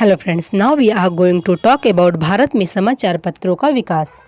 Hello friends, now we are going to talk about Bharat में समाचार पत्रों का विकास।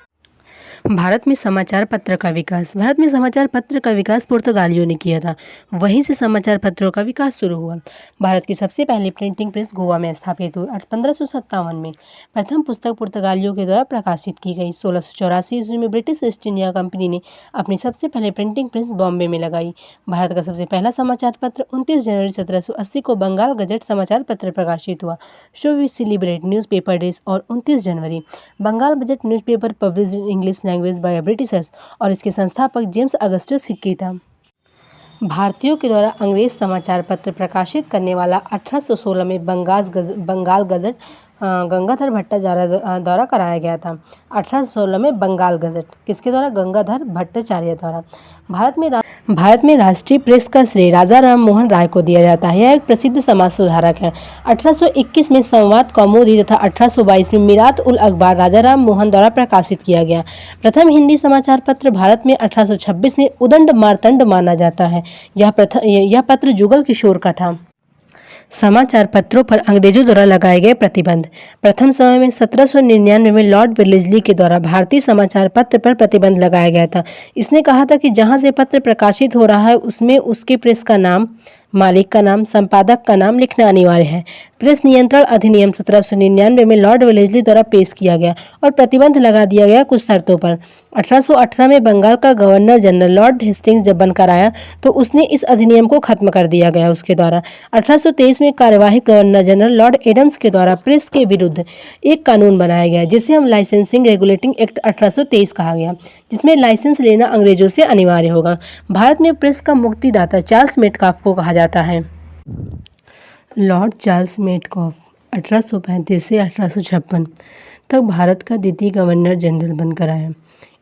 भारत में समाचार पत्र का विकास। भारत में समाचार पत्र का विकास पुर्तगालियों ने किया था। वहीं से समाचार पत्रों का विकास शुरू हुआ। भारत की सबसे पहली प्रिंटिंग प्रेस गोवा में स्थापित हुई 1557 में। प्रथम पुस्तक पुर्तगालियों के द्वारा प्रकाशित की गई। 1684 ईस्वी में ब्रिटिश ईस्ट इंडिया कंपनी ने अपनी सबसे पहले प्रिंटिंग प्रेस बॉम्बे में लगाई। भारत का सबसे पहला समाचार पत्र 29 जनवरी 1780 को बंगाल गजट समाचार पत्र प्रकाशित हुआ। So we celebrate newspaper days. और 29 जनवरी Bengal budget newspaper publish in English language by Britishers और इसके संस्थापक जेम्स अगस्टस हिक्की था। भारतीयों के द्वारा अंग्रेज समाचार पत्र प्रकाशित करने वाला 1816 में बंगाल गजट गंगाधर भट्टाचार्य द्वारा कराया गया था। 1816 में बंगाल गजट किसके द्वारा? गंगाधर भट्टाचार्य द्वारा। भारत में राष्ट्रीय प्रेस का श्रेय राजा राम मोहन राय को दिया जाता है। यह एक प्रसिद्ध समाज सुधारक है। 1821 में संवाद कौमुदी तथा 1822 में मिरात उल अखबार राजा राम मोहन द्वारा प्रकाशित किया गया। प्रथम हिंदी समाचार पत्र भारत में 1826 में उदंड मार्तंड माना जाता है। यह पत्र जुगल किशोर का था। समाचार पत्रों पर अंग्रेजों द्वारा लगाए गए प्रतिबंध। प्रथम समय में 1799 में लॉर्ड वेलेस्ली के द्वारा भारतीय समाचार पत्र पर प्रतिबंध लगाया गया था। इसने कहा था कि जहां से पत्र प्रकाशित हो रहा है उसमें उसके प्रेस का नाम, मालिक का नाम, संपादक का नाम लिखना अनिवार्य है। प्रेस नियंत्रण अधिनियम 1799 में लॉर्ड वेलेस्ली द्वारा पेश किया गया और प्रतिबंध लगा दिया गया कुछ शर्तों पर। 1818 में बंगाल का गवर्नर जनरल लॉर्ड हेस्टिंग्स जब बनकर आया तो उसने इस अधिनियम को खत्म कर दिया गया उसके द्वारा। 1823 में कार्यवाहक गवर्नर जनरल लॉर्ड एडम्स के द्वारा प्रेस के विरुद्ध एक कानून बनाया गया जिसे हम लाइसेंसिंग रेगुलेटिंग एक्ट 1823 कहा गया, जिसमें लाइसेंस लेना अंग्रेजों से अनिवार्य होगा। भारत में प्रेस का मुक्तिदाता चार्ल्स मेटकाफ को कहा जाता है। लॉर्ड चार्ल्स मेटकाफ 1835 से 1856 तक भारत का द्वितीय गवर्नर जनरल बनकर आया।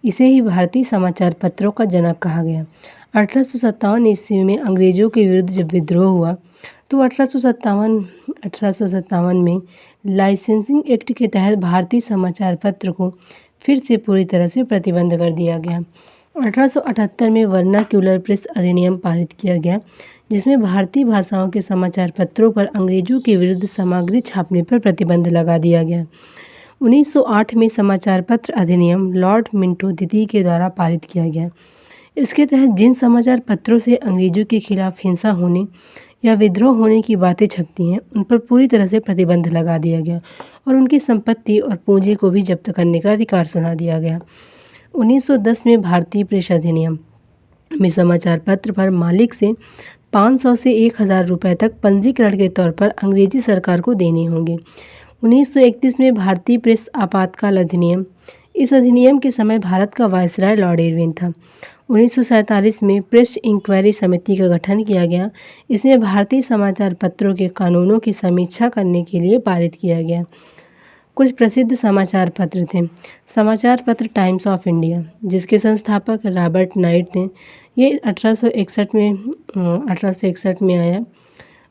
इसे ही भारतीय समाचार पत्रों का जनक कहा गया। 1857 ईस्वी में अंग्रेजों के विरुद्ध जब विद्रोह हुआ तो 1857 में लाइसेंसिंग एक्ट के तहत भारतीय समाचार पत्र को फिर से पूरी तरह से प्रतिबंध कर दिया गया। 1878 में वर्नाक्यूलर प्रेस अधिनियम पारित किया गया जिसमें भारतीय भाषाओं के समाचार पत्रों पर अंग्रेजों के विरुद्ध सामग्री छापने पर प्रतिबंध लगा दिया गया। 1908 में समाचार पत्र अधिनियम लॉर्ड मिंटो द्वितीय के द्वारा पारित किया गया। इसके तहत जिन समाचार पत्रों से अंग्रेजों के खिलाफ हिंसा होने या विद्रोह होने की बातें छपती हैं उन पर पूरी तरह से प्रतिबंध लगा दिया गया और उनकी संपत्ति और पूंजी को भी जब्त करने का अधिकार सुना दिया गया। 1910 में भारतीय प्रेस अधिनियम में समाचार पत्र पर मालिक से 500 से 1000 रुपये तक पंजीकरण के तौर पर अंग्रेजी सरकार को देने होंगे। 1931 में भारतीय प्रेस आपातकाल अधिनियम। इस अधिनियम के समय भारत का वायसराय लॉर्ड इरविन था। 1947 में प्रेस इंक्वायरी समिति का गठन किया गया। इसमें भारतीय समाचार पत्रों के कानूनों की समीक्षा करने के लिए पारित किया गया। कुछ प्रसिद्ध समाचार पत्र थे। समाचार पत्र टाइम्स ऑफ इंडिया जिसके संस्थापक रॉबर्ट नाइट थे। ये 1861 में आया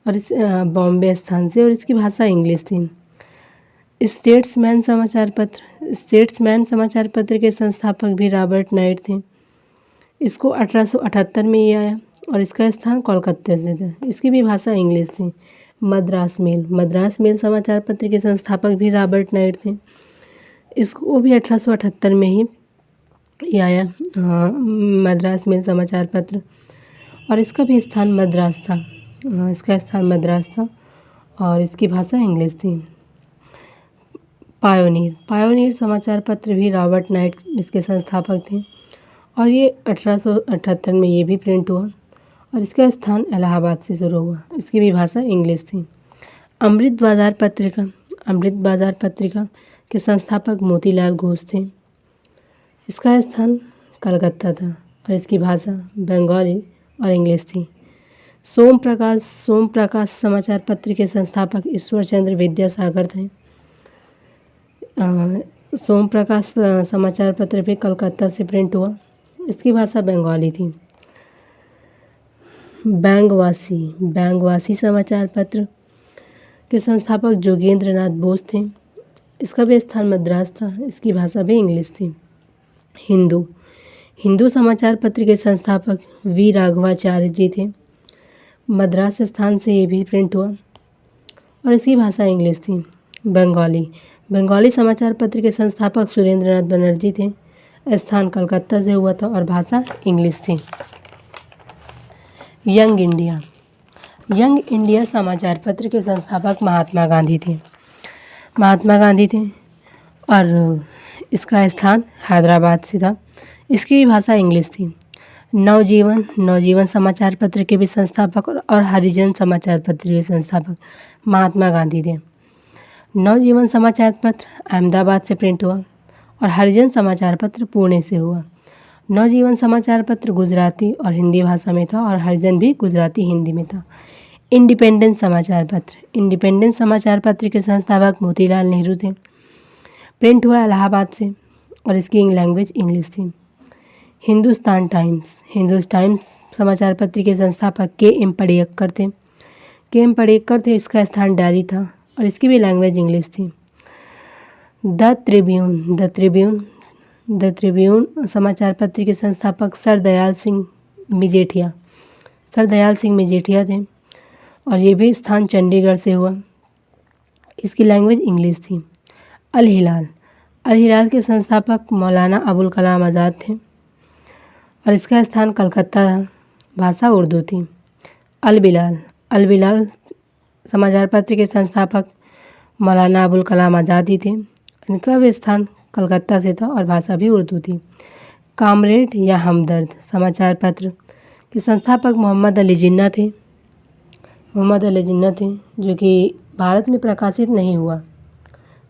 और इस बॉम्बे स्थान से और इसकी भाषा इंग्लिश थी। स्टेट्समैन समाचार पत्र के संस्थापक भी रॉबर्ट नाइट थे। इसको 1878 में ये आया और इसका स्थान कोलकाता से था। इसकी भी भाषा इंग्लिश थी। मद्रास मेल समाचार पत्र के संस्थापक भी रॉबर्ट नाइट थे। इसको भी 1878 में ही आया मद्रास मेल समाचार पत्र और इसका भी स्थान मद्रास था। और इसकी भाषा इंग्लिश थी। पायोनियर समाचार पत्र भी रॉबर्ट नाइट इसके संस्थापक थे और ये 1878 में ये भी प्रिंट हुआ और इसका स्थान इलाहाबाद से शुरू हुआ। इसकी भी भाषा इंग्लिश थी। अमृत बाजार पत्रिका के संस्थापक मोतीलाल घोष थे। इसका स्थान कलकत्ता था और इसकी भाषा बंगाली और इंग्लिश थी। सोम प्रकाश समाचार पत्र के संस्थापक ईश्वरचंद्र विद्यासागर थे। सोम प्रकाश समाचार पत्र भी कलकत्ता से प्रिंट हुआ। इसकी भाषा बंगाली थी। बैंगवासी समाचार पत्र के संस्थापक जोगेंद्र नाथ बोस थे। इसका भी स्थान मद्रास था। इसकी भाषा भी इंग्लिश थी। हिंदू समाचार पत्र के संस्थापक वी राघवाचार्य जी थे। मद्रास स्थान से ये भी प्रिंट हुआ और इसकी भाषा इंग्लिश थी। बंगाली। बंगाली समाचार पत्र के संस्थापक सुरेंद्रनाथ बनर्जी थे। स्थान कलकत्ता से हुआ था और भाषा इंग्लिश थी। Young India. यंग इंडिया समाचार पत्र के संस्थापक महात्मा गांधी थे। महात्मा गांधी थे और इसका स्थान हैदराबाद से था। इसकी भाषा इंग्लिश थी। नवजीवन। नवजीवन समाचार पत्र के भी संस्थापक और हरिजन समाचार पत्र के संस्थापक महात्मा गांधी थे। नवजीवन समाचार पत्र अहमदाबाद से प्रिंट हुआ और हरिजन समाचार पत्र पुणे से हुआ। नवजीवन समाचार पत्र गुजराती और हिंदी भाषा में था और हरिजन भी गुजराती हिंदी में था। इंडिपेंडेंस समाचार पत्र। इंडिपेंडेंस समाचार पत्र के संस्थापक मोतीलाल नेहरू थे। प्रिंट हुआ इलाहाबाद से और इसकी लैंग्वेज इंग्लिश थी। हिंदुस्तान टाइम्स। हिंदुस्तान टाइम्स समाचार पत्र के संस्थापक के.एम. पडिक्कर थे। के.एम. पडिक्कर थे। इसका स्थान दिल्ली था और इसकी भी लैंग्वेज इंग्लिश थी। The Tribune. द ट्रिब्यून समाचार पत्र के संस्थापक सर दयाल सिंह मजीठिया थे और ये भी स्थान चंडीगढ़ से हुआ। इसकी लैंग्वेज इंग्लिश थी। अल हिलाल। अल हिलाल के संस्थापक मौलाना अबुल कलाम आज़ाद थे और इसका स्थान कलकत्ता था। भाषा उर्दू थी। अल बिलाल। अल बिलाल समाचार पत्र के संस्थापक मौलाना अबुल कलाम आज़ाद ही थे। इनका भी स्थान कलकत्ता से था और भाषा भी उर्दू थी। कामरेड या हमदर्द समाचार पत्र के संस्थापक मोहम्मद अली जिन्ना थे। जो कि भारत में प्रकाशित नहीं हुआ।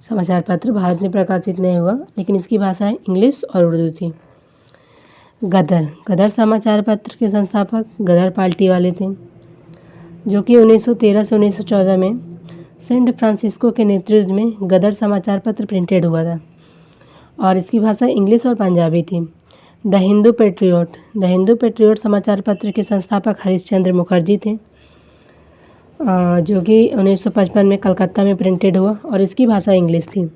समाचार पत्र भारत में प्रकाशित नहीं हुआ, लेकिन इसकी भाषाएं इंग्लिश और उर्दू थी। गदर। गदर समाचार पत्र के संस्थापक गदर पार्टी वाले थे, जो कि 1913 से 1914 में सेंट फ्रांसिस्को के नेतृत्व में गदर समाचार पत्र प्रिंटेड हुआ था और इसकी भाषा इंग्लिश और पंजाबी थी। The Hindu Patriot. The Hindu Patriot समाचार पत्र के संस्थापक हरीशचंद्र मुखर्जी थे, जो कि 1955 में कलकत्ता में प्रिंटेड हुआ और इसकी भाषा इंग्लिश थी।